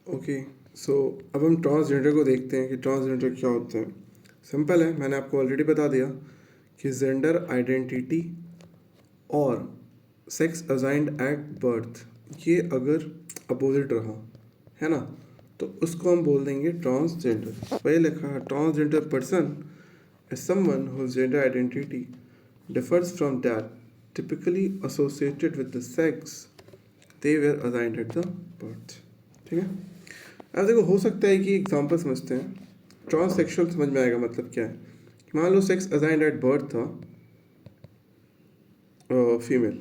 Okay, सो अब हम transgender को देखते हैं कि ट्रांसजेंडर क्या होता है। सिंपल है, मैंने आपको ऑलरेडी बता दिया कि जेंडर आइडेंटिटी और सेक्स असाइंड एट बर्थ ये अगर अपोजिट रहा है ना, तो उसको हम बोल देंगे ट्रांसजेंडर। वही लिखा है, transgender person is someone whose gender identity differs from that typically associated with the sex they were assigned at the birth। ठीक है। अब देखो, हो सकता है कि एग्जांपल समझते हैं, ट्रांससेक्सुअल समझ में आएगा। मतलब क्या है, मान लो सेक्स असाइंड एट बर्थ था फीमेल,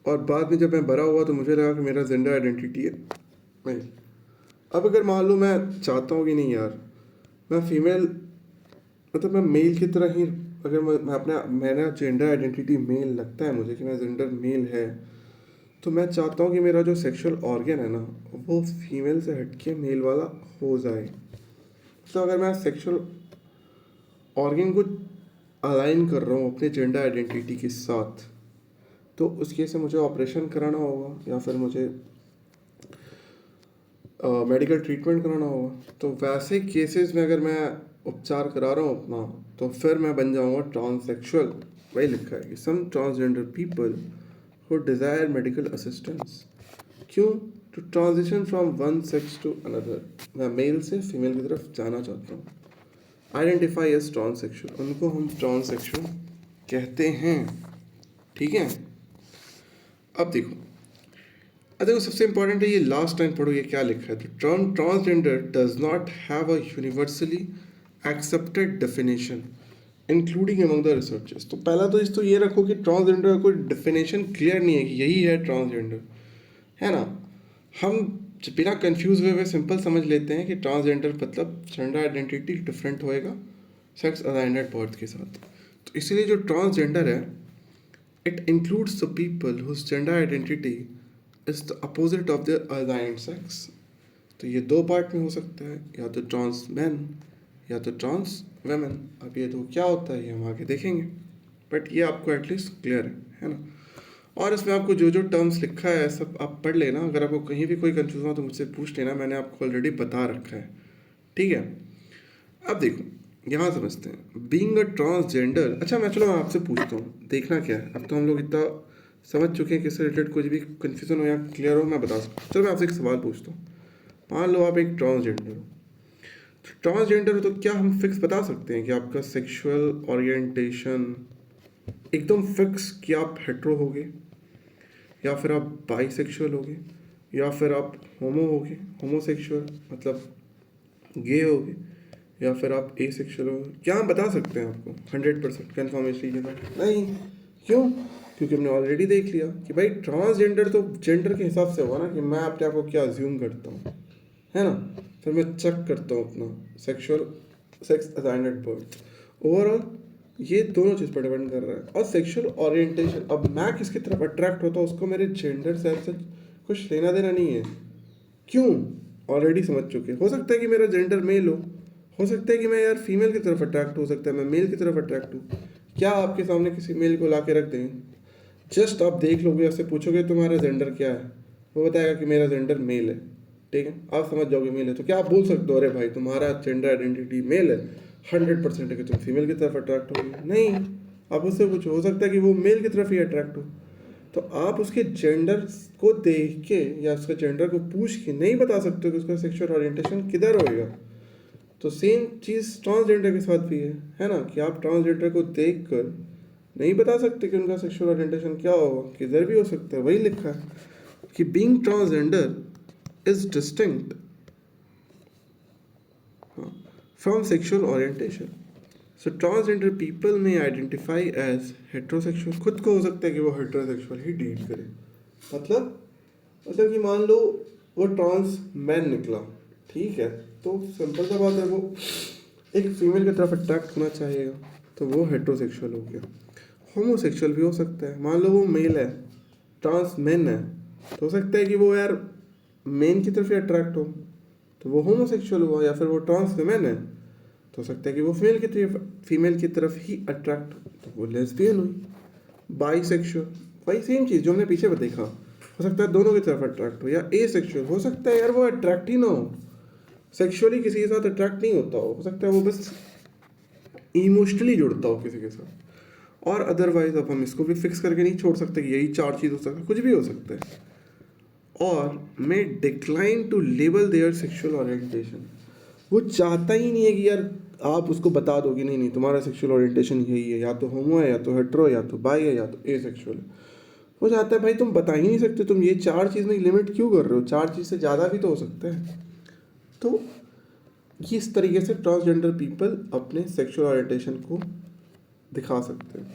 और बाद में जब मैं बड़ा हुआ तो मुझे लगा कि मेरा जेंडर आइडेंटिटी है मेल। अब अगर मान लो मैं चाहता हूँ कि नहीं यार, मैं फीमेल, मतलब मैं मेल की तरह ही, अगर मैं अपना मेरा जेंडर आइडेंटिटी मेल लगता है मुझे कि मेरा जेंडर मेल है, तो मैं चाहता हूँ कि मेरा जो सेक्सुअल ऑर्गन है ना वो फीमेल से हटके मेल वाला हो जाए। तो अगर मैं सेक्सुअल ऑर्गन को अलाइन कर रहा हूँ अपने जेंडर आइडेंटिटी के साथ, तो उस केस में मुझे ऑपरेशन कराना होगा या फिर मुझे मेडिकल ट्रीटमेंट कराना होगा। तो वैसे केसेस में अगर मैं उपचार करा रहा हूँ अपना, तो फिर मैं बन जाऊँगा ट्रांससेक्सुअल। वही लिखा है कि some transgender people who desire medical assistance. क्यों? To transition from one sex to another. मैं मेल से फीमेल की तरफ जाना चाहता हूँ। आइडेंटिफाई एज ट्रांससेक्सुअल, उनको हम ट्रांससेक्सुअल कहते हैं। ठीक है। अब देखो सबसे इंपॉर्टेंट है ये लास्ट टाइम पढ़ो, ये क्या लिखा है। The term transgender does not have a universally accepted definition including among the researchers. तो पहला तो इस तो ये रखो कि ट्रांसजेंडर का कोई डेफिनेशन क्लियर नहीं है कि यही है ट्रांसजेंडर, है ना। हम बिना कंफ्यूज हुए सिंपल समझ लेते हैं कि ट्रांसजेंडर मतलब जेंडर आइडेंटिटी डिफरेंट होएगा सेक्स असाइंड एट बर्थ के साथ। तो इसीलिए जो ट्रांसजेंडर है, it includes the people whose gender identity is the opposite of the assigned sex. तो ये दो पार्ट में हो सकता है, या तो ट्रांस मैन या तो ट्रांस वेमेन। अब ये दो क्या होता है ये हम आगे देखेंगे, बट ये आपको एटलीस्ट क्लियर है ना। और इसमें आपको जो जो टर्म्स लिखा है सब आप पढ़ लेना। अगर आपको कहीं भी कोई कंफ्यूजन हो तो मुझसे पूछ लेना, मैंने आपको ऑलरेडी बता रखा है। ठीक है। अब देखो यहाँ समझते हैं बीइंग अ ट्रांसजेंडर। अच्छा चलो मैं आपसे पूछता हूँ, देखना क्या है। अब तो हम लोग इतना समझ चुके हैं कि इससे रिलेटेड कुछ भी कंफ्यूजन हो या क्लियर हो मैं बता सकता हूँ। चलो मैं आपसे एक सवाल पूछता हूँ। मान लो आप एक ट्रांसजेंडर हो। ट्रांसजेंडर हो तो क्या हम फिक्स बता सकते हैं कि आपका सेक्सुअल ओरिएंटेशन एकदम फिक्स कि आप हेट्रो होगे, या फिर आप बाईसेक्सुअल होगे, या फिर आप होमो होगे, होमोसेक्सुअल मतलब गे होगे, या फिर आप ए सेक्सुअल होगे? क्या हम बता सकते हैं आपको 100% कन्फर्मेशन के साथ? नहीं। क्यों? क्योंकि हमने ऑलरेडी देख लिया कि भाई ट्रांसजेंडर तो जेंडर के हिसाब से हुआ ना, कि मैं अपने आप को क्या अज्यूम करता हूँ, है ना। फिर मैं चेक करता हूँ अपना sexual sex assigned at birth. Overall ये दोनों चीज़ पर डिपेंड कर रहा है। और सेक्सुअल ओरिएंटेशन, अब मैं किसकी तरफ अट्रैक्ट होता हूँ उसको मेरे जेंडर से ऐसे कुछ लेना देना नहीं है। क्यों? ऑलरेडी समझ चुके। हो सकता है कि मेरा जेंडर मेल हो सकता है कि मैं यार फीमेल की तरफ अट्रैक्ट हो सकता है मैं मेल की तरफ अट्रैक्ट हूँ। क्या आपके सामने किसी मेल को ला के रख दें, जस्ट आप देख लोगे, उससे पूछोगे तुम्हारा जेंडर क्या है, वो बताएगा कि मेरा जेंडर मेल है। ठीक है, आप समझ जाओगे मेल है, तो क्या आप बोल सकते हो अरे भाई तुम्हारा जेंडर आइडेंटिटी मेल है, 100% है कि तुम फीमेल की तरफ अट्रैक्ट होगे? नहीं। आप उससे पूछो, हो सकता है कि वो मेल की तरफ ही अट्रैक्ट हो। तो आप उसके जेंडर को देख के या उसके जेंडर को पूछ के नहीं बता सकते कि उसका सेक्सुअल ओरिएंटेशन किधर होएगा। तो सेम चीज़ ट्रांसजेंडर के साथ भी है ना, कि आप ट्रांसजेंडर को देख कर नहीं बता सकते कि उनका सेक्सुअल ओरिएंटेशन क्या होगा, किधर भी हो सकता है। वही लिखा है कि being transgender is distinct from sexual orientation. So transgender people में आइडेंटिफाई एज हेट्रोसेक्सुअल। खुद को हो सकता है कि वो हेट्रोसेक्सुअल ही डील करे। मतलब कि मान लो वो ट्रांस मैन निकला, ठीक है, तो सिंपल सा बात है वो एक फीमेल की तरफ अट्रैक्ट होना चाहेगा, तो वो हेट्रोसेक्सुअल हो गया। होमोसेक्सुअल भी हो सकता है, मान लो वो मेल है, ट्रांस मैन है, तो हो सकता है कि वो यार मेन की तरफ ही अट्रैक्ट हो, तो वो होमोसेक्सुअल हुआ। या फिर वो ट्रांस वुमेन है, तो हो सकता है कि वो फीमेल की तरफ ही अट्रैक्ट हो, तो वो लेस्बियन हुई। बाईसेक्सुअल, वही सेम चीज़ जो हमने पीछे देखा। हो सकता है दोनों की तरफ अट्रैक्ट हो, या ए सेक्शुअल हो सकता है यार वो अट्रैक्ट ही ना हो, सेक्सुअली किसी के साथ अट्रैक्ट नहीं होता हो सकता है वो बस इमोशनली जुड़ता हो किसी के साथ। और अदरवाइज अब हम इसको भी फिक्स करके नहीं छोड़ सकते कि यही चार चीज़ हो सकता है, कुछ भी हो सकता है। और may decline to label their sexual orientation, वो चाहता ही नहीं है कि यार आप उसको बता दो कि नहीं नहीं तुम्हारा सेक्सुअल ओरिएंटेशन यही है, या तो होमो है, या तो हेट्रो, या तो बाई है, या तो ए सेक्सुअल है। वो चाहता है भाई तुम बता ही नहीं सकते, तुम ये चार चीज़ में लिमिट क्यों कर रहे हो, चार चीज़ से ज़्यादा भी तो हो सकता है। तो इस तरीके से ट्रांसजेंडर पीपल अपने सेक्सुअल ओरिएंटेशन को दिखा सकते हैं।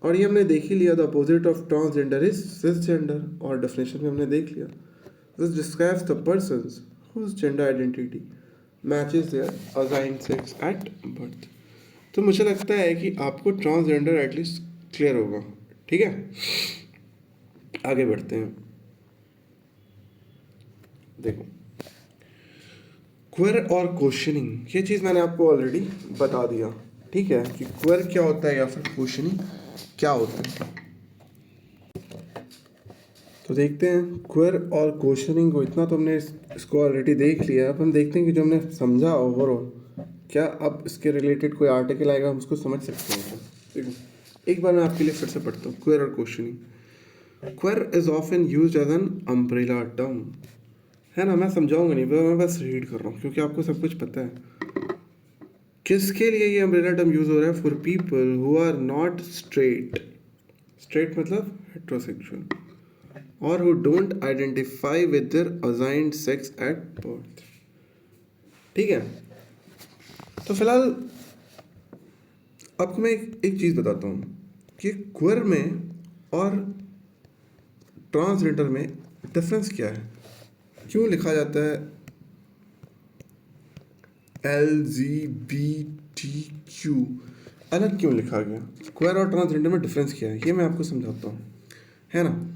और ये हमने देख ही लिया, the opposite of transgender is cisgender, और डेफिनेशन में हमने देख लिया, this describes the persons whose gender identity matches their assigned sex at birth. तो मुझे लगता है कि आपको ट्रांसजेंडर एटलीस्ट क्लियर होगा, ठीक है। आगे बढ़ते हैं। देखो क्वेर और क्वेश्चनिंग, ये चीज़ मैंने आपको ऑलरेडी बता दिया, ठीक है, कि क्वेर क्या होता है या फिर क्वेश्चनिंग क्या होता है। तो देखते हैं क्वेर और क्वेश्चनिंग को, इतना तो हमने इसको ऑलरेडी देख लिया। अब हम देखते हैं कि जो हमने समझा ओवरऑल, क्या अब इसके रिलेटेड कोई आर्टिकल आएगा हम उसको समझ सकते हैं। देखो एक बार मैं आपके लिए फिर से पढ़ता हूँ, क्वेर और questioning. Queer is often used as an umbrella term, है ना, मैं समझाऊंगा नहीं, मैं बस रीड कर रहा हूँ क्योंकि आपको सब कुछ पता है। किसके लिए ये अम्ब्रेला टर्म यूज हो रहा है? For people who are not straight, straight मतलब हेट्रोसेक्सुअल, और who don't identify with their assigned sex at birth, ठीक है। तो फिलहाल आपको मैं एक चीज़ बताता हूँ कि क्वेर में और ट्रांसजेंडर में डिफरेंस क्या है, क्यों लिखा जाता है LGBTQ, अलग क्यों लिखा गया, क्वेर और ट्रांसजेंडर में डिफरेंस क्या है, ये मैं आपको समझाता हूँ, है ना।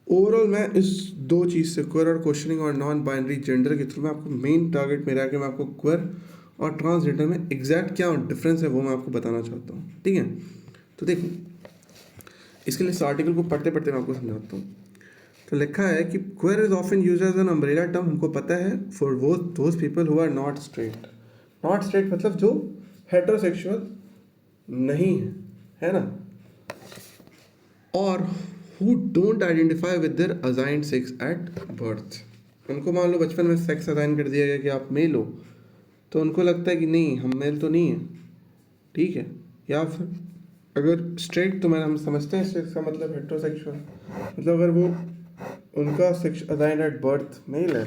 ओवरऑल मैं इस दो चीज़ से, क्वेर और क्वेश्चनिंग और नॉन बाइनरी जेंडर के थ्रू, मैं आपको मेन टारगेट मेरा है कि मैं आपको क्वेर और ट्रांसजेंडर में एग्जैक्ट क्या डिफरेंस है वो मैं आपको बताना चाहता हूँ, ठीक है। तो देखो इसके लिए इस आर्टिकल को पढ़ते पढ़ते मैं आपको समझाता हूँ। तो लिखा है कि queer is often used as an umbrella term, हमको पता है, for those people who are not straight. Not straight मतलब जो हेट्रोसेक्सुअल नहीं है ना, और who don't identify with their assigned sex at birth। उनको मान लो बचपन में सेक्स असाइन कर दिया गया कि आप मेल हो, तो उनको लगता है कि नहीं हम मेल तो नहीं है, ठीक है। या फिर अगर स्ट्रेट, तो मैं हम समझते हैं स्ट्रेट का मतलब हेट्रोसेक्सुअल, मतलब अगर वो उनका sex assign at birth male है,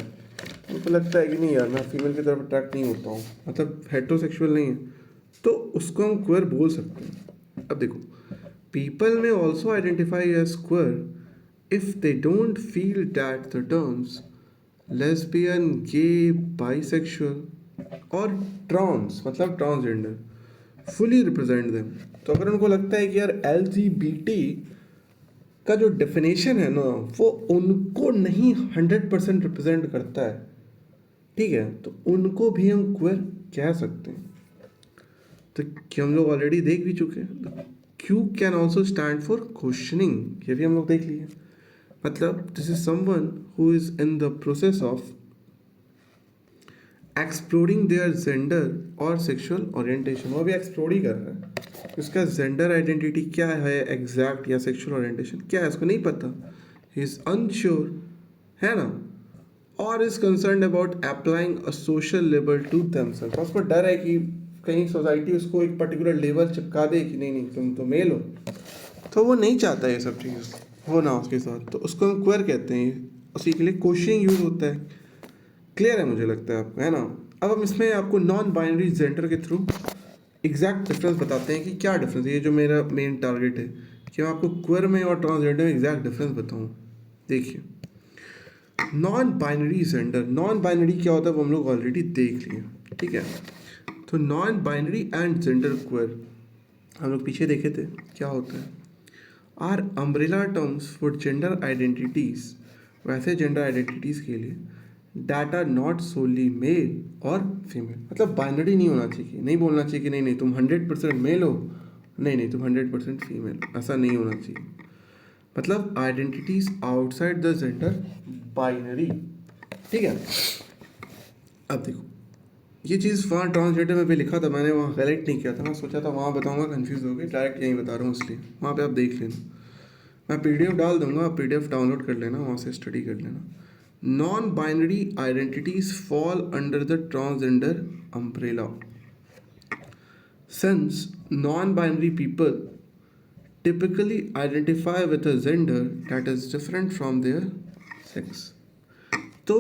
उनको लगता है कि नहीं यार मैं फीमेल की तरफ अट्रैक्ट नहीं होता हूँ, मतलब हेट्रोसेक्सुअल नहीं है, तो उसको हम क्वेर बोल सकते हैं। अब देखो people may also identify as queer if they don't feel that the terms lesbian, gay, bisexual और trans मतलब transgender fully represent them। तो अगर उनको लगता है कि यार LGBT का जो डेफिनेशन है ना वो उनको नहीं 100% रिप्रेजेंट करता है, ठीक है, तो उनको भी हम क्वेर कह सकते हैं। तो कि हम लोग ऑलरेडी देख भी चुके हैं, Q can also stand for questioning, ये भी हम लोग देख लिए, मतलब this is someone who is in the process of exploring their gender और सेक्सुअल ओरिएंटेशन। वो भी एक्सप्लोर ही कर रहा है, उसका जेंडर आइडेंटिटी क्या है एग्जैक्ट, या सेक्सुअल ओरिएंटेशन क्या है उसको नहीं पता, ही इज अनश्योर, है ना, or is concern about applying a social label to themselves. उसको डर है कि कहीं सोसाइटी उसको एक पर्टिकुलर लेवल चिपका दे कि नहीं नहीं तुम तो मेल हो, तो वो नहीं चाहता ये सब चीज़ हो ना उसके साथ, तो उसको हम क्वेर कहते हैं, उसी के लिए क्वेश्चनिंग यूज होता है। क्लियर है मुझे लगता है आपको, है ना। अब हम इसमें आपको नॉन बाइनरी जेंडर के थ्रू एग्जैक्ट डिफरेंस बताते हैं कि क्या डिफरेंस है, ये जो मेरा मेन टारगेट है कि मैं आपको क्वेर में और ट्रांसजेंडर में एग्जैक्ट डिफरेंस बताऊँ। देखिए non binary gender, non binary क्या होता है वो हम लोग ऑलरेडी देख लिए, ठीक है। तो non binary and gender queer हम लोग पीछे देखे थे क्या होता है, are umbrella terms for gender identities, वैसे जेंडर आइडेंटिटीज़ के लिए that are not solely male और फीमेल, मतलब बाइनरी नहीं होना चाहिए, नहीं बोलना चाहिए कि नहीं नहीं तुम 100% मेल हो, नहीं नहीं तुम 100% फीमेल, ऐसा नहीं होना चाहिए। मतलब identities outside the gender binary. ठीक है, अब देखो ये चीज़ वहाँ ट्रांसलेटर में भी लिखा था, मैंने वहाँ कलेक्ट नहीं किया था, मैं सोचा था वहाँ बताऊँगा कंफ्यूज हो गए, डायरेक्ट यहीं बता रहा हूँ इसलिए वहाँ पे आप देख लेना। मैं पीडीएफ डाल दूंगा, आप पीडीएफ डाउनलोड कर लेना, वहाँ से स्टडी कर लेना। Non binary identities fall under the transgender umbrella since non binary people typically identify with a gender that is different from their sex। तो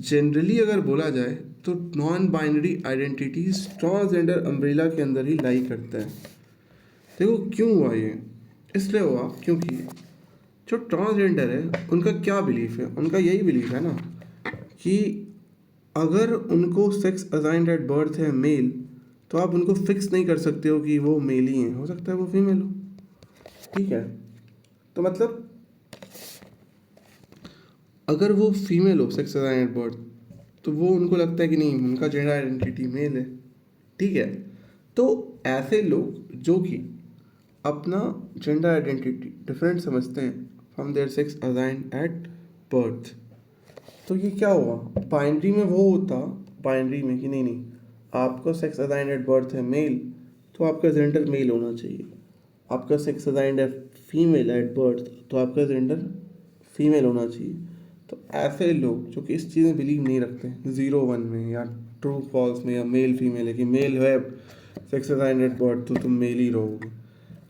जनरली अगर बोला जाए तो non binary identities transgender umbrella के अंदर ही लाई करता है। देखो क्यों हुआ ये, इसलिए हुआ क्योंकि जो ट्रांसजेंडर है उनका क्या बिलीफ है, उनका यही बिलीफ है ना कि अगर उनको सेक्स असाइंड एट बर्थ है मेल, तो आप उनको फिक्स नहीं कर सकते हो कि वो मेल ही है, हो सकता है वो फीमेल हो। ठीक है, तो मतलब अगर वो फीमेल हो सेक्स असाइंड एट बर्थ, तो वो उनको लगता है कि नहीं उनका जेंडर आइडेंटिटी मेल है। ठीक है, तो ऐसे लोग जो कि अपना जेंडर आइडेंटिटी डिफरेंट समझते हैं from their sex assigned at birth, तो ये क्या हुआ बाइनरी में वो होता, बाइनरी में कि नहीं नहीं आपका सेक्स असाइंड एट बर्थ है मेल, तो आपका जेंडर मेल होना चाहिए। आपका सेक्स असाइंड है फीमेल एट बर्थ, तो आपका जेंडर फीमेल होना चाहिए। तो ऐसे लोग जो कि इस चीज़ में बिलीव नहीं रखते 0-1 में या ट्रू फॉल्स में या मेल फीमेल है कि मेल है सेक्स असाइंड एट बर्थ तो तुम मेल ही रहोगे,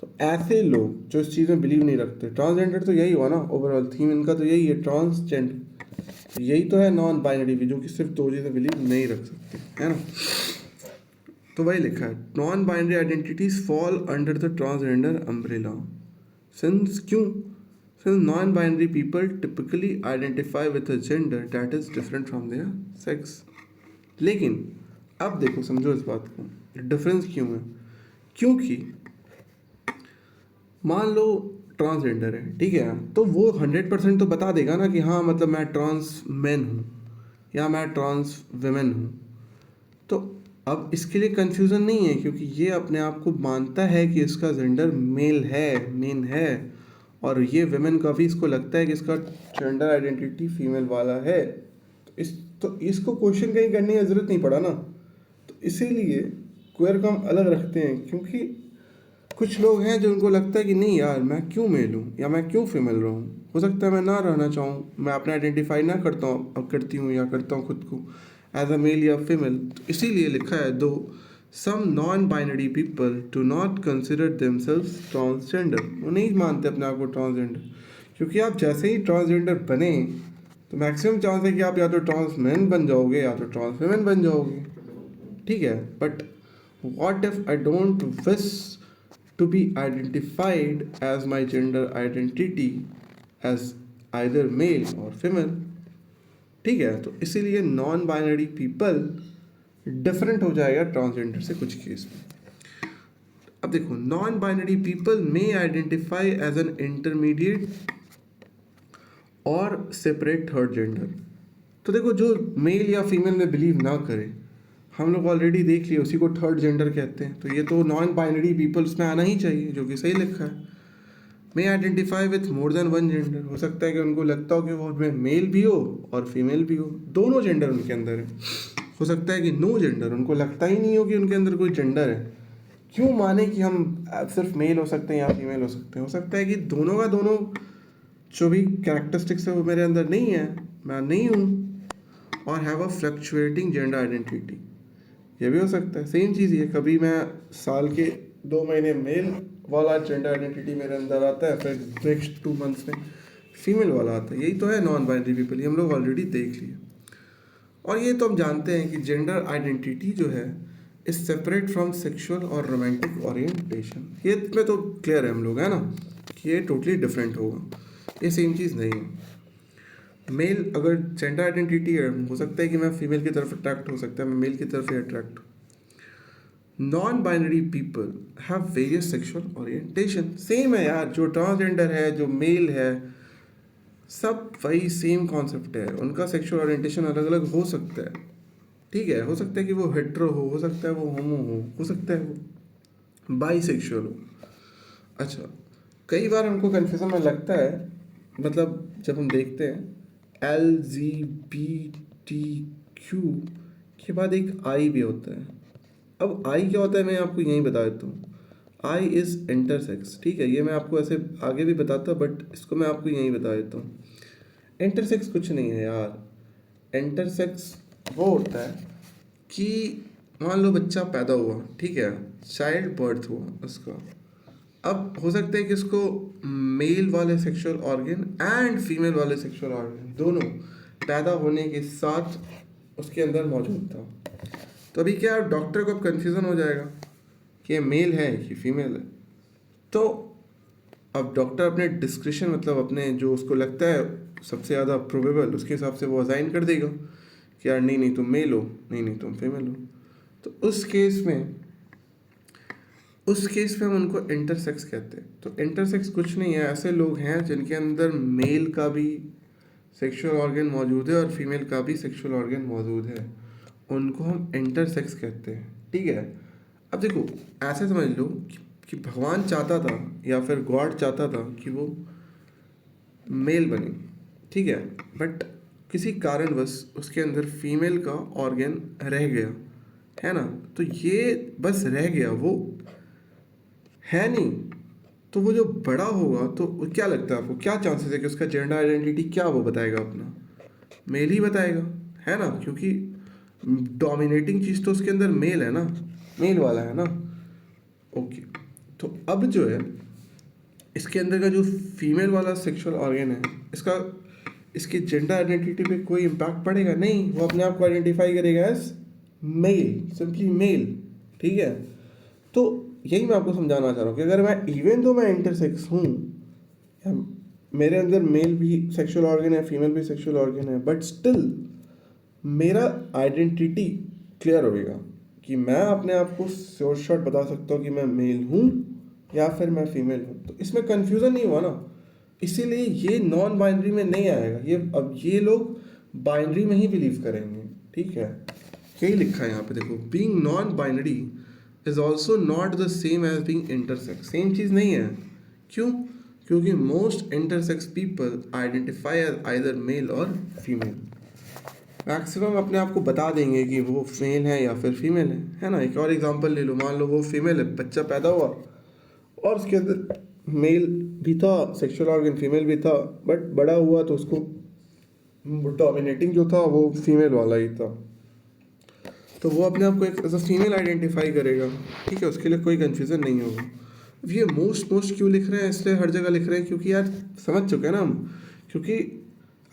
तो ऐसे लोग जो इस चीज़ में बिलीव नहीं रखते, ट्रांसजेंडर तो यही हुआ ना, ओवरऑल थीम इनका तो यही है ट्रांसजेंडर, यही तो है नॉन बाइनरी भी जो कि सिर्फ दो चीज़ें बिलीव नहीं रख सकते, है ना। तो वही लिखा है non binary identities fall under the transgender umbrella since क्यों, since non binary people typically identify with a gender that is different from their sex. लेकिन अब देखो समझो इस बात को, डिफरेंस क्यों है, क्योंकि मान लो ट्रांसजेंडर है, ठीक है, तो वो 100% तो बता देगा ना कि हाँ मतलब मैं ट्रांस मैन हूँ या मैं ट्रांस वेमेन हूँ। तो अब इसके लिए कंफ्यूजन नहीं है क्योंकि ये अपने आप को मानता है कि इसका जेंडर मेल है, मेन है, और ये वेमेन का भी इसको लगता है कि इसका जेंडर आइडेंटिटी फीमेल वाला है। तो इसको क्वेश्चन कहीं करने की ज़रूरत नहीं पड़ा ना। तो इसीलिए क्वेयर को हम अलग रखते हैं क्योंकि कुछ लोग हैं जो उनको लगता है कि नहीं यार मैं क्यों मेल हूँ या मैं क्यों फीमेल रहूँ, हो सकता है मैं ना रहना चाहूँ, मैं अपना आइडेंटिफाई ना करता हूँ, अब करती हूँ या करता हूँ खुद को एज अ मेल या फीमेल। तो इसीलिए लिखा है दो some non binary people do not consider themselves transgender, वो नहीं मानते अपने आप को ट्रांसजेंडर, क्योंकि आप जैसे ही ट्रांसजेंडर बने तो मैक्सिमम चांस है कि आप या तो ट्रांस मैन बन जाओगे या तो ट्रांस वुमेन बन जाओगे। ठीक है, but what if I don't wish to be identified as my gender identity as either male or female। ठीक है, तो इसीलिए नॉन बाइनरी पीपल डिफरेंट हो जाएगा ट्रांसजेंडर से कुछ केस में। अब देखो non binary people may identify as an intermediate or separate third gender. तो देखो जो मेल या फीमेल में बिलीव ना करे, हम लोग ऑलरेडी देख लिए उसी को थर्ड जेंडर कहते हैं, तो ये तो नॉन बाइनरी पीपल उसमें आना ही चाहिए जो कि सही लिखा है। May identify with more than one gender, हो सकता है कि उनको लगता हो कि वो मेल भी हो और फीमेल भी हो, दोनों जेंडर उनके अंदर है। हो सकता है कि नो जेंडर, उनको लगता ही नहीं हो कि उनके अंदर कोई जेंडर है, क्यों माने कि हम सिर्फ मेल हो सकते हैं या फीमेल हो सकते हैं। हो सकता है कि दोनों का दोनों जो भी कैरेक्टरिस्टिक्स है वो मेरे अंदर नहीं है, मैं नहीं हूँ, और have a fluctuating gender identity, ये भी हो सकता है। सेम चीज़ ये, कभी मैं साल के 2 महीने मेल वाला जेंडर आइडेंटिटी मेरे अंदर आता है, फिर नेक्स्ट 2 मंथ्स में फीमेल वाला आता है। यही तो है नॉन बाइनरी पीपल, ये हम लोग ऑलरेडी देख लिए। और ये तो हम जानते हैं कि जेंडर आइडेंटिटी जो है इज सेपरेट फ्रॉम सेक्सुअल और रोमांटिक ओरिएंटेशन, ये में तो क्लियर है हम लोग, है ना, कि ये टोटली डिफरेंट होगा, ये सेम चीज़ नहीं है। मेल अगर जेंडर आइडेंटिटी है, हो सकता है कि मैं फीमेल की तरफ अट्रैक्ट हो सकता है, मैं मेल की तरफ ही अट्रैक्ट हूँ। Non binary people have various sexual orientation, same है यार, जो ट्रांसजेंडर है जो मेल है सब वही सेम कॉन्सेप्ट है, उनका सेक्सुअल ओरिएंटेशन अलग अलग हो सकता है। ठीक है, हो सकता है कि वो हेट्रो हो सकता है वो होमो हो सकता है वो बाई सेक्सुअल हो। अच्छा, कई बार हमको कन्फ्यूज़न में लगता है, मतलब जब हम देखते हैं LGBTQ के बाद एक आई भी होता है। अब आई क्या होता है मैं आपको यहीं बता देता हूँ। आई इज़ इंटरसेक्स, ठीक है, ये मैं आपको ऐसे आगे भी बताता, बट इसको मैं आपको यहीं बता देता हूँ। इंटरसेक्स कुछ नहीं है यार। इंटरसेक्स वो होता है कि मान लो बच्चा पैदा हुआ, ठीक है, चाइल्ड बर्थ हुआ उसका। अब हो सकता है कि उसको मेल वाले सेक्सुअल ऑर्गन एंड फीमेल वाले सेक्सुअल ऑर्गन दोनों पैदा होने के साथ उसके अंदर मौजूद था। तो अभी क्या डॉक्टर को अब कन्फ्यूज़न हो जाएगा कि ये मेल है कि फीमेल है। तो अब डॉक्टर अपने डिस्क्रिप्शन, मतलब अपने जो उसको लगता है सबसे ज़्यादा प्रोबेबल, उसके हिसाब से वो असाइन कर देगा कि यार नहीं नहीं तुम मेल हो, नहीं नहीं तुम फीमेल हो। तो उस केस में हम उनको इंटरसेक्स कहते हैं। तो इंटरसेक्स कुछ नहीं है, ऐसे लोग हैं जिनके अंदर मेल का भी सेक्सुअल ऑर्गन मौजूद है और फीमेल का भी सेक्सुअल ऑर्गन मौजूद है, उनको हम इंटरसेक्स कहते हैं, ठीक है। अब देखो ऐसे समझ लो कि भगवान चाहता था या फिर गॉड चाहता था कि वो मेल बने, ठीक है, बट किसी कारणवश उसके अंदर फीमेल का ऑर्गन रह गया, है ना। तो ये बस रह गया, वो है नहीं। तो वो जो बड़ा होगा तो क्या लगता है आपको, क्या चांसेस है कि उसका जेंडर आइडेंटिटी क्या वो बताएगा, अपना मेल ही बताएगा, है ना, क्योंकि डोमिनेटिंग चीज़ तो उसके अंदर मेल है ना, मेल वाला है ना। ओके, तो अब जो है इसके अंदर का जो फीमेल वाला सेक्सुअल ऑर्गन है, इसका इसके जेंडर आइडेंटिटी पे कोई इम्पैक्ट पड़ेगा नहीं, वो अपने आप को आइडेंटिफाई करेगा एज मेल, सिंपली मेल, ठीक है। तो यही मैं आपको समझाना चाह रहा हूँ कि अगर मैं इवन दो मैं इंटरसेक्स हूँ, या मेरे अंदर मेल भी सेक्सुअल ऑर्गन है, फीमेल भी सेक्सुअल ऑर्गन है, बट स्टिल मेरा आइडेंटिटी क्लियर होएगा कि मैं अपने आप को श्योर शॉट बता सकता हूँ कि मैं मेल हूँ या फिर मैं फीमेल हूँ। तो इसमें कन्फ्यूज़न नहीं हुआ ना, इसीलिए ये नॉन बाइनरी में नहीं आएगा। ये अब ये लोग बाइनरी में ही बिलीव करेंगे, ठीक है। यही लिखा है यहाँ पे, देखो, being non binary is also not the same as being intersex. Same चीज़ नहीं है। क्यों? क्योंकि most intersex people identify as either male और फीमेल। मैक्सिमम अपने आप को बता देंगे कि वो मेल है या फिर फीमेल है ना। एक और एग्जांपल ले लो, मान लो वो फीमेल है, बच्चा पैदा हुआ और उसके अंदर मेल भी था, सेक्सुअल ऑर्गन फीमेल भी था, बट बड़ा हुआ तो उसको डोमिनेटिंग जो था वो फीमेल वाला ही था, तो वो अपने आप को एक एज अ फीमेल आइडेंटिफाई करेगा, ठीक है, उसके लिए कोई कन्फ्यूज़न नहीं होगा। अब ये मोस्ट क्यों लिख रहे हैं, इसलिए हर जगह लिख रहे हैं क्योंकि यार समझ चुके हैं ना हम। क्योंकि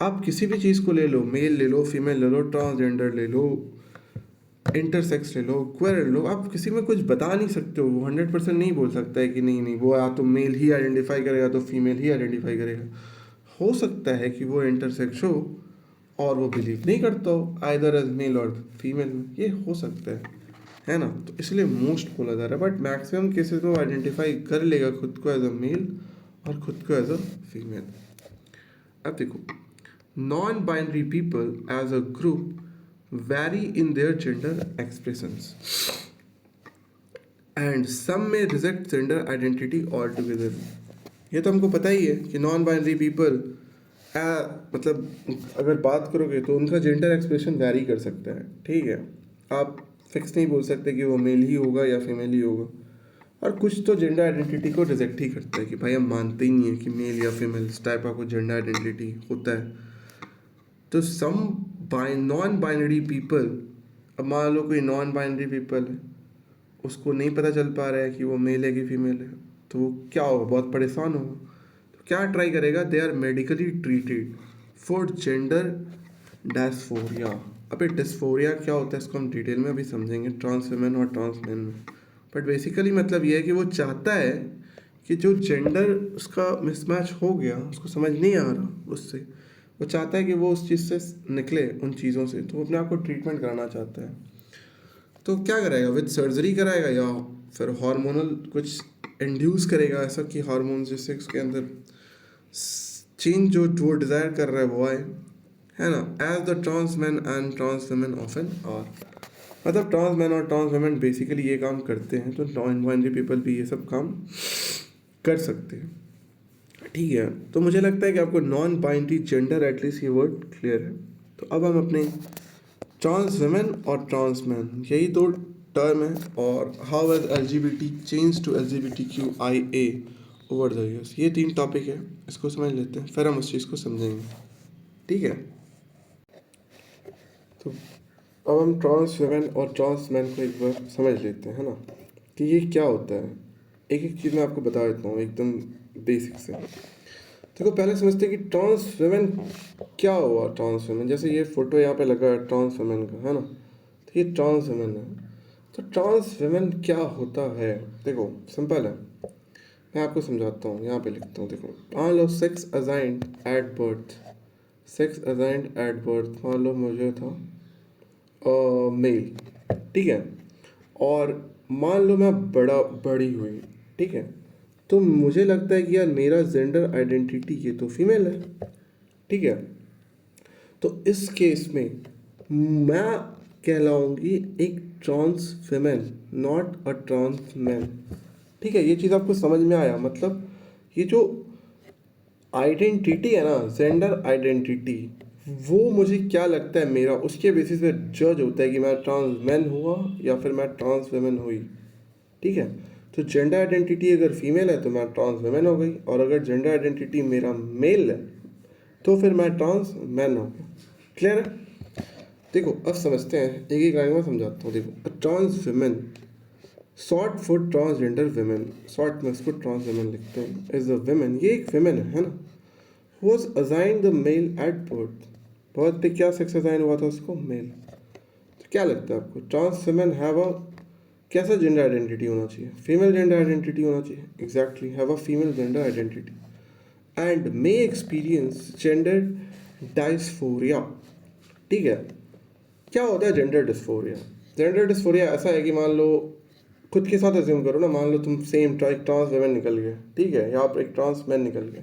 आप किसी भी चीज़ को ले लो, मेल ले लो, फीमेल ले लो, ट्रांसजेंडर ले लो, इंटरसेक्स ले लो, क्वेयर ले लो, आप किसी में कुछ बता नहीं सकते हो। वो 100% नहीं बोल सकता है कि नहीं नहीं वो या तो मेल ही आइडेंटिफाई करेगा तो फीमेल ही आइडेंटिफाई करेगा। हो सकता है कि वो इंटरसेक्स हो और वो बिलीव नहीं करता हो आइदर एज मेल और फीमेल में, ये हो सकता है ना। तो इसलिए मोस्ट बोला जा रहा है, बट मैक्सिमम केसेस में वो आइडेंटिफाई कर लेगा खुद को एज अ मेल और खुद को एज अ फीमेल। अब देखो, non binary people as a group vary in their gender expressions and some may reject gender identity altogether। ये तो हमको पता ही है कि नॉन बाइनरी पीपल मतलब अगर बात करोगे तो उनका जेंडर एक्सप्रेशन वैरी कर सकता है, ठीक है। आप फिक्स नहीं बोल सकते कि वो मेल ही होगा या फीमेल ही होगा। और कुछ तो जेंडर आइडेंटिटी को रिजेक्ट ही करता है कि भाई हम मानते ही नहीं है कि मेल या फीमेल इस टाइप का कोई जेंडर आइडेंटिटी होता है। तो सम नॉन बाइनरी पीपल, अब मान लो कोई नॉन बाइनरी पीपल है, उसको नहीं पता चल पा रहा है कि वो मेल है कि फीमेल है, तो वो क्या होगा, बहुत परेशान होगा। तो क्या ट्राई करेगा, they are medically treated for gender dysphoria. अबे डिस्फोरिया क्या होता है इसको हम डिटेल में अभी समझेंगे, ट्रांस वुमेन और ट्रांस मैन में। बट बेसिकली मतलब ये है कि वो चाहता है कि जो जेंडर उसका मिसमैच हो गया, उसको समझ नहीं आ रहा उससे, वो चाहता है कि वो उस चीज़ से निकले, उन चीज़ों से, तो वो अपने आप को ट्रीटमेंट कराना चाहता है। तो क्या कराएगा, विद सर्जरी कराएगा या फिर हार्मोनल कुछ इंड्यूस करेगा ऐसा कि हार्मोन जिससे उसके अंदर चेंज जो वो डिज़ायर कर रहा है वो आए, है ना। As the trans man and trans women often are, मतलब ट्रांस मैन और ट्रांस वुमेन बेसिकली ये काम करते हैं, तो नॉन बाइनरी पीपल भी ये सब काम कर सकते हैं। ठीक है, तो मुझे लगता है कि आपको नॉन बाइनरी जेंडर एटलीस्ट ये वर्ड क्लियर है। तो अब हम अपने ट्रांस वेमेन और ट्रांस मैन, यही दो टर्म है, और how has LGBT change to LGBTQIA over the years, ये तीन टॉपिक है, इसको समझ लेते हैं फिर हम उस चीज़ को समझेंगे। ठीक है, तो अब हम ट्रांस वेमेन और ट्रांस मैन को एक बार समझ लेते हैं, है ना, कि ये क्या होता है। एक एक चीज़ मैं आपको बता देता हूँ एकदम बेसिक से। देखो, पहले समझते हैं कि ट्रांस वेमेन क्या हुआ। ट्रांस वेमेन, जैसे ये फोटो यहाँ पे लगा है ट्रांस वेमेन का, है ना, तो ये ट्रांस वेमेन है। तो ट्रांस वेमेन क्या होता है, देखो सिंपल है, मैं आपको समझाता हूँ, यहाँ पे लिखता हूँ। देखो, मान लो sex assigned at birth, sex assigned at birth, मान लो मुझे था मेल, ठीक है, और मान लो मैं बड़ी हुई, ठीक है, तो मुझे लगता है कि यार मेरा जेंडर आइडेंटिटी ये तो फीमेल है, ठीक है, तो इस केस में मैं कहलाऊंगी एक trans feminine, not a trans man. ठीक है, ये चीज़ आपको समझ में आया, मतलब ये जो आइडेंटिटी है ना, जेंडर आइडेंटिटी, वो मुझे क्या लगता है मेरा, उसके बेसिस पे जज होता है कि मैं ट्रांस मैन हुआ या फिर मैं ट्रांस वेमेन हुई। ठीक है, तो जेंडर आइडेंटिटी अगर फीमेल है तो मैं ट्रांस वेमेन हो गई, और अगर जेंडर आइडेंटिटी मेरा मेल है तो फिर मैं ट्रांस मैन हो गया। क्लियर है? देखो, अब समझते हैं, एक एक लाइन में समझाता हूँ। देखो, trans women, short for transgender women, short में इसको ट्रांस वेमेन लिखते हैं, इज अ वेमेन, ये एक वेमेन है ना, was assigned the male at birth, birth पे क्या सेक्स असाइन हुआ था उसको, मेल। तो क्या लगता है आपको, ट्रांस वुमेन हैव अ कैसा जेंडर आइडेंटिटी होना चाहिए, फीमेल जेंडर आइडेंटिटी होना चाहिए, exactly, have a female gender identity and may experience gender dysphoria. ठीक है, क्या होता है जेंडर डिस्फोरिया? जेंडर डिस्फोरिया ऐसा है कि मान लो, खुद के साथ अज्यूम करो ना, मान लो तुम सेम एक ट्रांस वेमेन निकल गए, ठीक है, या आप एक ट्रांस मैन निकल गए,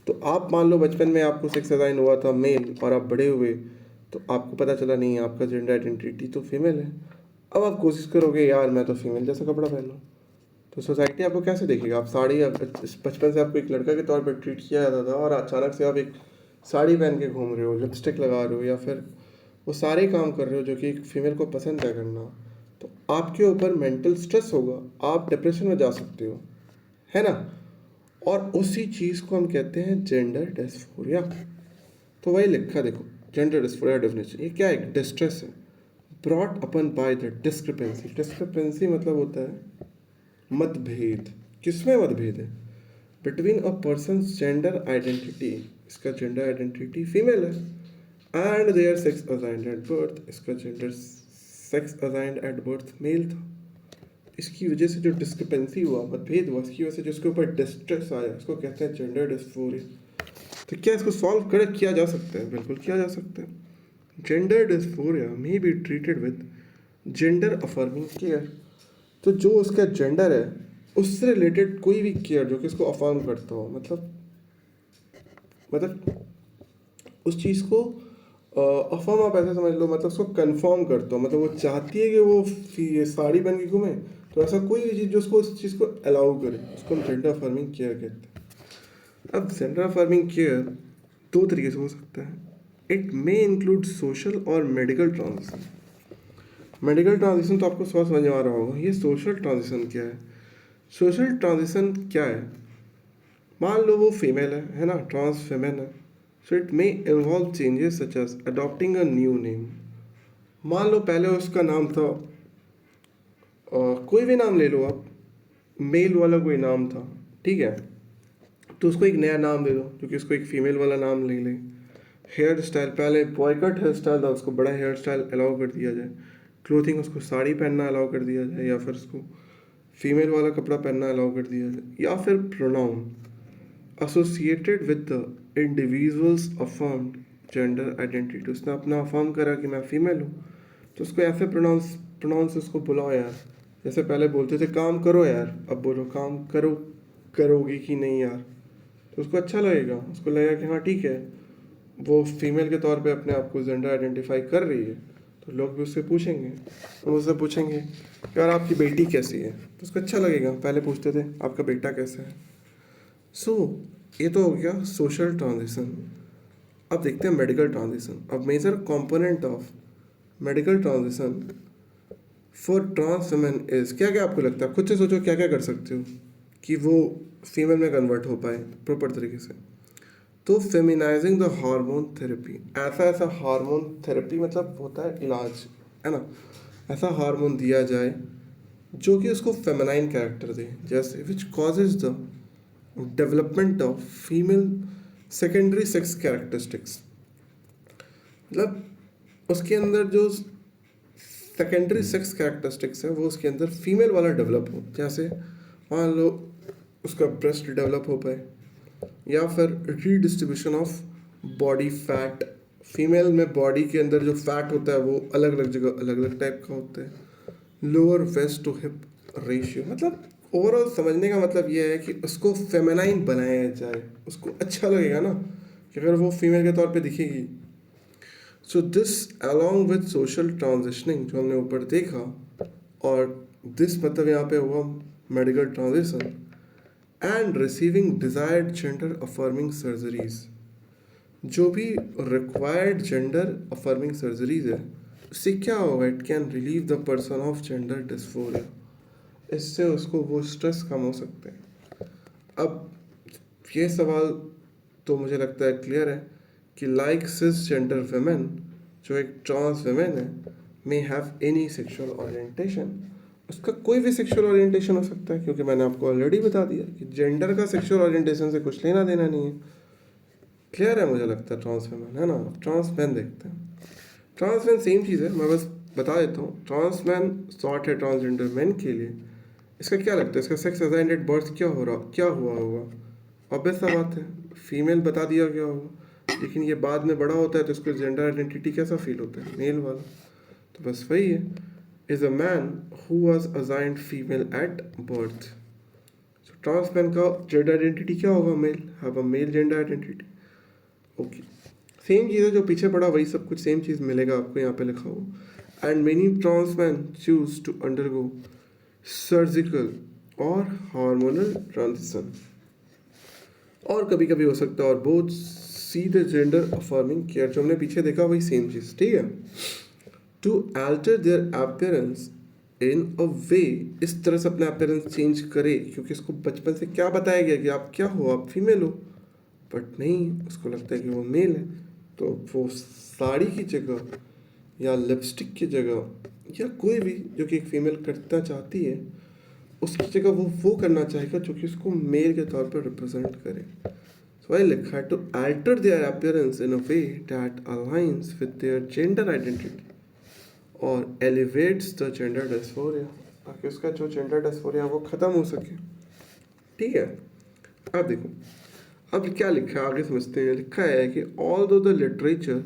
तो आप मान लो बचपन में आपको सेक्स असाइन हुआ था मेल, और आप बड़े हुए तो आपको पता चला नहीं आपका जेंडर आइडेंटिटी तो फीमेल है। अब आप कोशिश करोगे यार मैं तो फीमेल जैसा कपड़ा पहनूं, तो सोसाइटी आपको कैसे देखेगा? आप साड़ी, बचपन से आपको एक लड़का के तौर पर ट्रीट किया जाता था, और अचानक से आप एक साड़ी पहन के घूम रहे हो, लिपस्टिक लगा रहे हो, या फिर वो सारे काम कर रहे हो जो कि एक फीमेल को पसंद है करना, तो आपके ऊपर मेंटल स्ट्रेस होगा, आप डिप्रेशन में जा सकते हो, है ना। और उसी चीज़ को हम कहते हैं जेंडर डिस्फोरिया। तो वही लिखा, देखो, जेंडर डिस्फोरिया डेफिनेशन, ये क्या है, डिस्ट्रेस है brought upon by the discrepancy. Discrepancy मतलब होता है मतभेद। किसमें मतभेद है? Between a person gender identity, इसका जेंडर आइडेंटिटी फीमेल है, and their sex assigned at birth, इसका gender sex assigned at birth male था। इसकी वजह से जो डिस्क्रिपेंसी हुआ, मतभेद हुआ, इसकी वजह से जिसके ऊपर डिस्ट्रेस आया, इसको कहते हैं जेंडर डिस्फोरिया। तो क्या इसको सॉल्व कर किया जा सकता है? बिल्कुल किया जा सकता है। Gender dysphoria may be treated with gender affirming care. तो जो उसका जेंडर है उससे रिलेटेड कोई भी केयर जो कि उसको अफर्म करता हो, मतलब उस चीज़ को अफर्म, आप ऐसे समझ लो, मतलब उसको कंफर्म करता हो, मतलब वो चाहती है कि वो ये साड़ी पहन के घूमे, तो ऐसा कोई भी चीज़ जो उसको उस चीज़ को अलाउ करे, उसको हम जेंडर अफर्मिंग केयर कहते हैं। अब जेंडर अफर्मिंग केयर दो तरीके से हो सकता है। इट मे इंक्लूड सोशल और मेडिकल ट्रांजिशन। मेडिकल ट्रांजिशन तो आपको समझ में आ रहा होगा। ये सोशल ट्रांजिशन क्या है? सोशल ट्रांजिशन क्या है? मान लो वो फीमेल है ना, ट्रांस फेमेन है, so it may involve changes such as adopting a new name. मान लो पहले उसका नाम था कोई भी नाम ले लो आप, मेल वाला कोई नाम था, ठीक है, तो उसको एक नया नाम दे दो जो कि उसको एक फीमेल वाला नाम ले ले। हेयर स्टाइल, पहले बॉयकट हेयर स्टाइल था, उसको बड़ा हेयर स्टाइल अलाउ कर दिया जाए। क्लोथिंग, उसको साड़ी पहनना अलाउ कर दिया जाए, या फिर उसको फीमेल वाला कपड़ा पहनना अलाउ कर दिया जाए। या फिर pronoun associated with the individuals affirmed gender identity, उसने अपना अफर्म करा कि मैं फीमेल हूँ, तो उसको ऐसे प्रोनाउंस उसको बुलाओ यार। जैसे पहले बोलते थे काम करो यार, अब बोलो काम करो, करोगी कि नहीं यार, तो उसको अच्छा लगेगा, उसको लगेगा कि हाँ ठीक है, वो फीमेल के तौर पे अपने आप को जेंडर आइडेंटिफाई कर रही है, तो लोग भी उससे पूछेंगे, तो उससे पूछेंगे यार आपकी बेटी कैसी है, तो उसको अच्छा लगेगा। पहले पूछते थे आपका बेटा कैसा है। सो ये तो हो गया सोशल ट्रांजिशन। अब देखते हैं मेडिकल ट्रांजिशन। अब major component of medical transition for trans women is, क्या क्या आपको लगता है, खुद से सोचो क्या क्या कर सकते हो कि वो फीमेल में कन्वर्ट हो पाए प्रॉपर तरीके से। तो फेमिनाइजिंग द हार्मोन थेरेपी, ऐसा ऐसा हार्मोन थेरेपी मतलब होता है इलाज, है ना, ऐसा हार्मोन दिया जाए जो कि उसको फेमिनाइन कैरेक्टर दे, जैसे which causes the development of female secondary sex characteristics, मतलब उसके अंदर जो सेकेंडरी सेक्स कैरेक्टरिस्टिक्स है वो उसके अंदर फीमेल वाला डेवलप हो, जैसे मान लो उसका ब्रेस्ट डेवलप हो पाए, या फिर redistribution of body fat, female में बॉडी के अंदर जो फैट होता है वो अलग अलग जगह अलग अलग टाइप का होता है, lower waist to hip ratio, मतलब ओवरऑल समझने का मतलब ये है कि उसको फेमिनाइन बनाया जाए, उसको अच्छा लगेगा ना कि अगर वो फीमेल के तौर पे दिखेगी। So this along with social transitioning जो हमने ऊपर देखा, और दिस मतलब यहाँ पे हुआ medical transition and receiving desired gender affirming surgeries, जो भी रिक्वायर्ड जेंडर अफर्मिंग सर्जरीज है उससे क्या होगा, it can relieve the person of gender dysphoria, इससे उसको वो स्ट्रेस कम हो सकते हैं। अब ये सवाल तो मुझे लगता है क्लियर है कि लाइक सिस जेंडर वेमेन, जो एक ट्रांस वेमेन है, may have any sexual orientation, उसका कोई भी सेक्सुअल ओरिएंटेशन हो सकता है, क्योंकि मैंने आपको ऑलरेडी बता दिया कि जेंडर का सेक्सुअल ओरिएंटेशन से कुछ लेना देना नहीं है। क्लियर है मुझे लगता है ट्रांस वेमेन, है ना। ट्रांस मैन देखते हैं। ट्रांस मैन सेम चीज़ है, मैं बस बता देता हूँ। ट्रांस मैन शॉर्ट है ट्रांसजेंडर मैन के लिए। इसका क्या लगता है, इसका सेक्स असाइन्ड एट बर्थ क्या हो रहा, क्या हुआ होगा, ऑब्वियस सा बात है फीमेल बता दिया गया होगा, लेकिन ये बाद में बड़ा होता है तो इसको जेंडर आइडेंटिटी कैसा फील होता है, मेल वाला। तो बस वही है, is a man who was assigned female at birth. Trans man का जेंडर आइडेंटिटी क्या होगा, male, have a male gender identity. Okay, same चीज़ है जो पीछे पड़ा, वही सब कुछ सेम चीज़ मिलेगा आपको यहाँ पे लिखा हो। And many trans man choose to undergo surgical और हार्मोनल ट्रांजिशन, और कभी कभी हो सकता है और बहुत सी द जेंडर अफर्मिंग केयर, जो हमने पीछे देखा वही सेम चीज़, ठीक है। To alter their appearance in a way, इस तरह से अपना अपीयरेंस चेंज करे, क्योंकि इसको बचपन से क्या बताया गया कि आप क्या हो, आप फीमेल हो, बट नहीं, उसको लगता है कि वो मेल है। तो वो साड़ी की जगह या लिपस्टिक की जगह या कोई भी जो कि एक फीमेल करना चाहती है उसकी जगह वो करना चाहेगा जो कि उसको मेल के तौर पर रिप्रेजेंट करे। सो आई लिखा है to alter their appearance in a way that aligns with their gender identity और एलिवेट्स द जेंडर डिस्फोरिया, ताकि उसका जो जेंडर डिस्फोरिया वो खत्म हो सके, ठीक है। अब देखो, अब क्या लिखा है आगे समझते हैं। लिखा है कि ऑल दो द लिटरेचर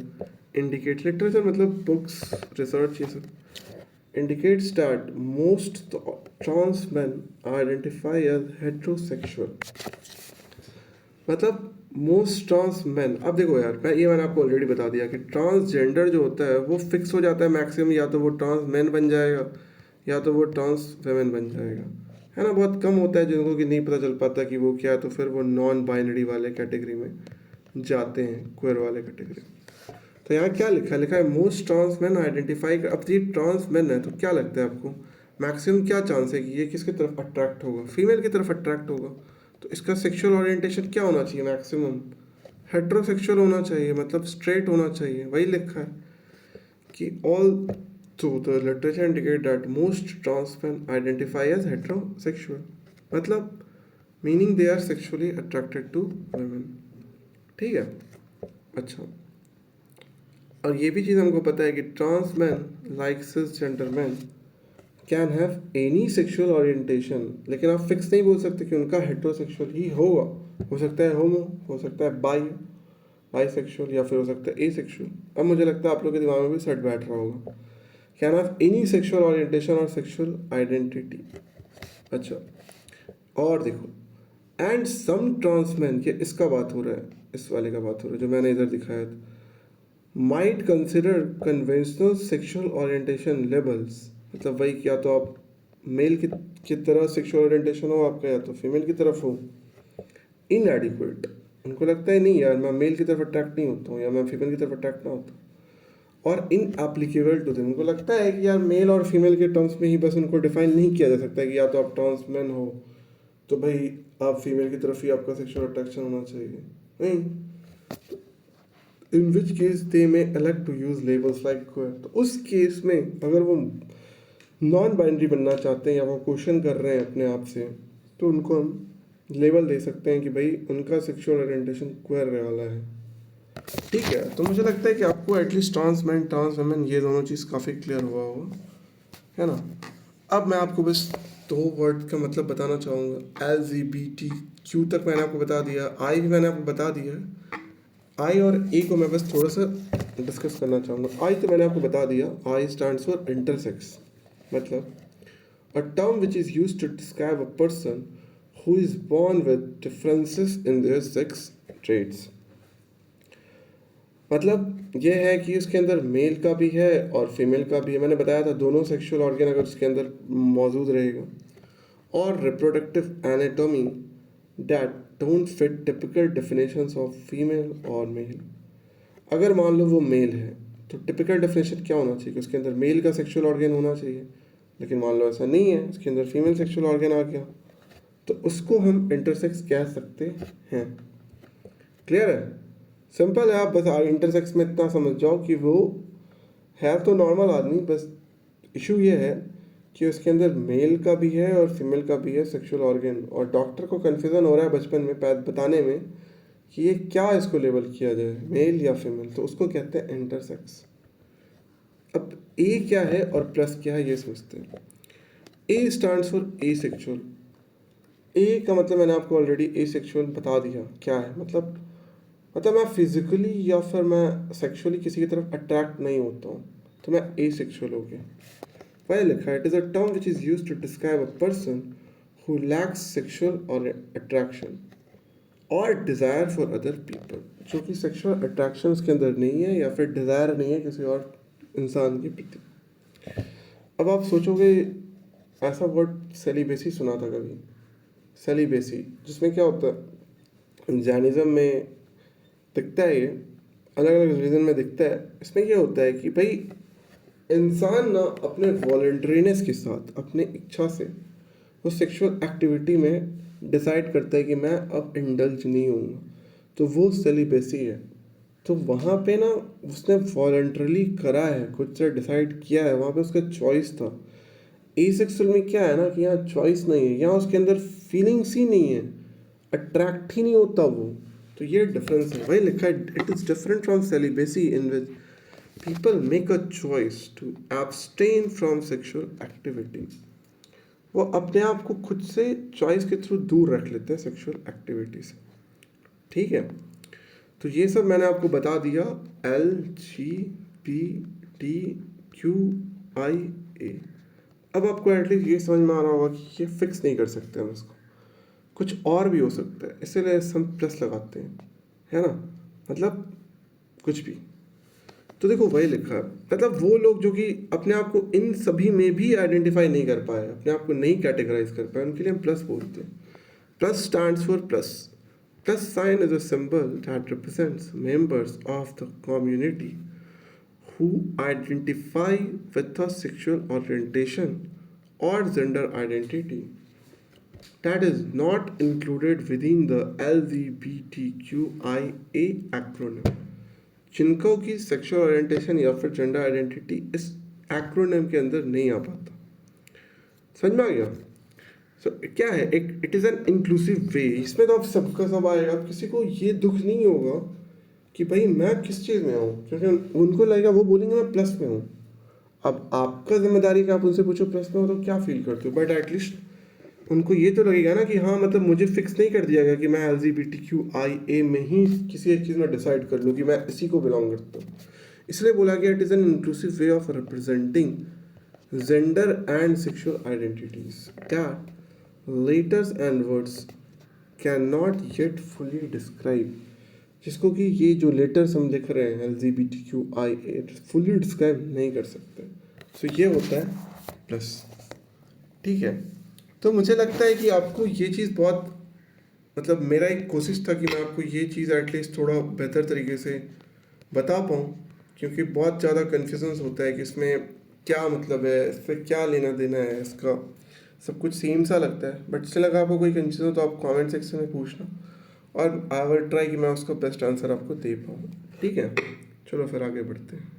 इंडिकेट, लिटरेचर मतलब बुक्स, रिसर्च, ये सब indicates that most trans men identify as heterosexual, मतलब मोस्ट ट्रांस मैन। अब देखो यार, मैंने आपको ऑलरेडी बता दिया कि ट्रांसजेंडर जो होता है वो फिक्स हो जाता है मैक्सिमम, या तो वो ट्रांस मैन बन जाएगा या तो वो ट्रांस वेमेन बन जाएगा, है ना। बहुत कम होता है जिनको कि नहीं पता चल पाता कि वो क्या है, तो फिर वो नॉन बाइनरी वाले कैटेगरी में जाते हैं, क्वेयर वाले कैटेगरी। तो यहाँ क्या लिखा है, लिखा है मोस्ट ट्रांस मैन आइडेंटिफाई। अब ये ट्रांस मैन है तो क्या लगता है आपको, मैक्सिमम क्या चांस है कि ये किसकी तरफ अट्रैक्ट होगा, फीमेल की तरफ अट्रैक्ट होगा। तो इसका सेक्सुअल ओरिएंटेशन क्या होना चाहिए, मैक्सिमम हेट्रोसेक्सुअल होना चाहिए, मतलब स्ट्रेट होना चाहिए। वही लिखा है कि all through the literature indicate that most trans man identify as heterosexual, मतलब meaning they are sexually attracted to women, ठीक है। अच्छा, और ये भी चीज़ हमको पता है कि trans man like cis gender man can have any sexual orientation, लेकिन आप फिक्स नहीं बोल सकते कि उनका हेट्रोसेक्सुअल ही होगा, हो सकता है होमो, हो सकता है बाईसेक्सुअल, या फिर हो सकता है एसेक्सुअल। अब मुझे लगता है आप लोगों के दिमाग में भी सेट बैठ रहा होगा, can have any sexual orientation और सेक्सुअल आइडेंटिटी। अच्छा, और देखो, एंड सम ट्रांस मैन, ये इसका बात हो रहा है, इस वाले का बात हो रहा है जो मैंने इधर दिखाया था, might consider conventional sexual orientation labels, मतलब वही, या तो आप मेल की तरह सेक्सुअल ओरिएंटेशन हो आपका, या तो फीमेल की तरफ हो, इनएडिक्वेट, उनको लगता है नहीं यार मैं मेल की तरफ अट्रैक्ट नहीं होता हूँ या मैं फीमेल की तरफ अट्रैक्ट ना होता हूँ। और इन एप्लीकेबल टू देम, उनको लगता है कि यार मेल और फीमेल के टर्म्स में ही बस उनको डिफाइन नहीं किया जा सकता है कि या तो आप ट्रांसमैन हो तो भाई आप फीमेल की तरफ ही आपका सेक्सुअल अट्रैक्शन होना चाहिए, नहीं। इन which case they may elect to use labels like queer, तो उस केस में अगर वो नॉन बाइनरी बनना चाहते हैं या वो क्वेश्चन कर रहे हैं अपने आप से, तो उनको हम लेबल दे सकते हैं कि भाई उनका सेक्सुअल ओरिएंटेशन क्वेयर वाला है। ठीक है, तो मुझे लगता है कि आपको at least trans man trans women ये दोनों चीज़ काफ़ी क्लियर हुआ होगा, है ना। अब मैं आपको बस दो वर्ड का मतलब बताना चाहूँगा। LGBTQ तक मैंने आपको बता दिया, आई भी मैंने आपको बता दिया। आई और ए को मैं बस थोड़ा सा डिस्कस करना चाहूँगा। आई तो मैंने आपको बता दिया, आई स्टैंड्स फॉर इंटरसेक्स, मतलब a term which is used to describe a person who is born with differences in their sex traits। मतलब ये है कि उसके अंदर मेल का भी है और फीमेल का भी है। मैंने बताया था दोनों सेक्सुअल ऑर्गन अगर उसके अंदर मौजूद रहेगा, और reproductive anatomy that don't fit typical definitions of female और मेल। अगर मान लो वो मेल है तो टिपिकल डेफिनेशन क्या होना चाहिए कि उसके अंदर मेल का सेक्सुअल ऑर्गन होना चाहिए, लेकिन मान लो ऐसा नहीं है, उसके अंदर फीमेल सेक्सुअल ऑर्गन आ गया, तो उसको हम इंटरसेक्स कह सकते हैं। क्लियर है, सिंपल है। आप बस इंटरसेक्स में इतना समझ जाओ कि वो है तो नॉर्मल आदमी, बस इशू ये है कि उसके अंदर मेल का भी है और फीमेल का भी है सेक्सुअल ऑर्गन, और डॉक्टर को कन्फ्यूज़न हो रहा है बचपन में बताने में कि ये क्या इसको लेबल किया जाए, मेल या फीमेल, तो उसको कहते हैं इंटरसेक्स। अब ए क्या है और प्लस क्या है ये समझते हैं। A stands for asexual. A का मतलब मैंने आपको ऑलरेडी ए सेक्चुअल बता दिया क्या है। मतलब मैं फिजिकली या फिर मैं सेक्सुअली किसी की तरफ अट्रैक्ट नहीं होता हूँ, तो मैं ए सेक्चुअल हो गया। वही लिखा है, it is a term which is use to describe a person who lacks sexual or attraction or desire for other people, जो कि सेक्सुअल अट्रैक्शन उसके अंदर नहीं है या फिर डिज़ायर नहीं है किसी और इंसान के प्रति। अब आप सोचोगे ऐसा वर्ड सेलिबेसी सुना था कभी, सेलिबेसी, जिसमें क्या होता है, जैनिज़्म में दिखता है, ये अलग अलग रिलीजन में दिखता है। इसमें क्या होता है कि भाई इंसान ना अपने वॉलंटरीनेस के साथ, अपने इच्छा से वो सेक्सुअल एक्टिविटी में डिसाइड करता है कि मैं अब इंडल्ज नहीं हूँ, तो वो सेलिबेसी है। तो वहाँ पे ना उसने वॉलंटरली करा है, खुद से डिसाइड किया है, वहाँ पे उसका चॉइस था। एसेक्सुअल में क्या है ना कि यहाँ चॉइस नहीं है, यहाँ उसके अंदर फीलिंग्स ही नहीं है, अट्रैक्ट ही नहीं होता वो। तो ये डिफरेंस है, वही लिखा है, it is different from celibacy in which people make a choice to abstain from sexual activity. वो अपने आप को खुद से चॉइस के थ्रू दूर रख लेते हैं सेक्सुअल एक्टिविटी से। ठीक है, तो ये सब मैंने आपको बता दिया, LGBTQIA। अब आपको एटलीस्ट ये समझ में आ रहा होगा कि ये फिक्स नहीं कर सकते हम इसको, कुछ और भी हो सकता है, इसीलिए हम प्लस लगाते हैं, है ना, मतलब कुछ भी। तो देखो वही लिखा है, मतलब वो लोग जो कि अपने आप को इन सभी में भी आइडेंटिफाई नहीं कर पाए, अपने आप को नहीं कैटेगराइज कर पाए, उनके लिए हम प्लस बोलते हैं। Plus stands for plus. Plus sign is a symbol that represents members of the community who identify with a sexual orientation or gender identity that is not included within the LGBTQIA acronym। जिनको की sexual orientation या फिर gender identity इस acronym के अंदर नहीं आ पाता। समझ में आ गया? सो क्या है, एक इट इज़ एन इंक्लूसिव वे। इसमें तो अब सबका सब आएगा, अब किसी को ये दुख नहीं होगा कि भाई मैं किस चीज़ में हूँ, क्योंकि उनको लगेगा, वो बोलेंगे मैं प्लस में हूँ। अब आपका जिम्मेदारी का आप उनसे पूछो प्लस में हो तो क्या फील करते हो, बट एटलीस्ट उनको ये तो लगेगा ना कि हाँ मतलब मुझे फिक्स नहीं कर दिया गया कि मैं LGBTQIA में ही किसी एक चीज़ में डिसाइड कर लूँ कि मैं इसी को बिलोंग करता हूँ। इसलिए बोला गया it is an inclusive way of representing gender and sexual identities that letters and words cannot yet fully describe। जिसको कि ये जो लेटर्स हम लिख रहे हैं LGBTQIA फुली डिस्क्राइब नहीं कर सकते। सो ये होता है प्लस। ठीक है, तो मुझे लगता है कि आपको ये चीज़ बहुत मतलब मेरा एक कोशिश था कि मैं आपको ये चीज़ एटलीस्ट थोड़ा बेहतर तरीके से बता पाऊँ, क्योंकि बहुत ज़्यादा कन्फ्यूजन्स होता है कि इसमें क्या मतलब है, इससे क्या लेना देना है, इसका सब कुछ सेम सा लगता है। बट स्टिल अगर आपको कोई कंफ्यूजन हो तो आप कमेंट सेक्शन में पूछना, और आई विल ट्राई कि मैं उसका बेस्ट आंसर आपको दे पाऊँ। ठीक है, चलो फिर आगे बढ़ते हैं।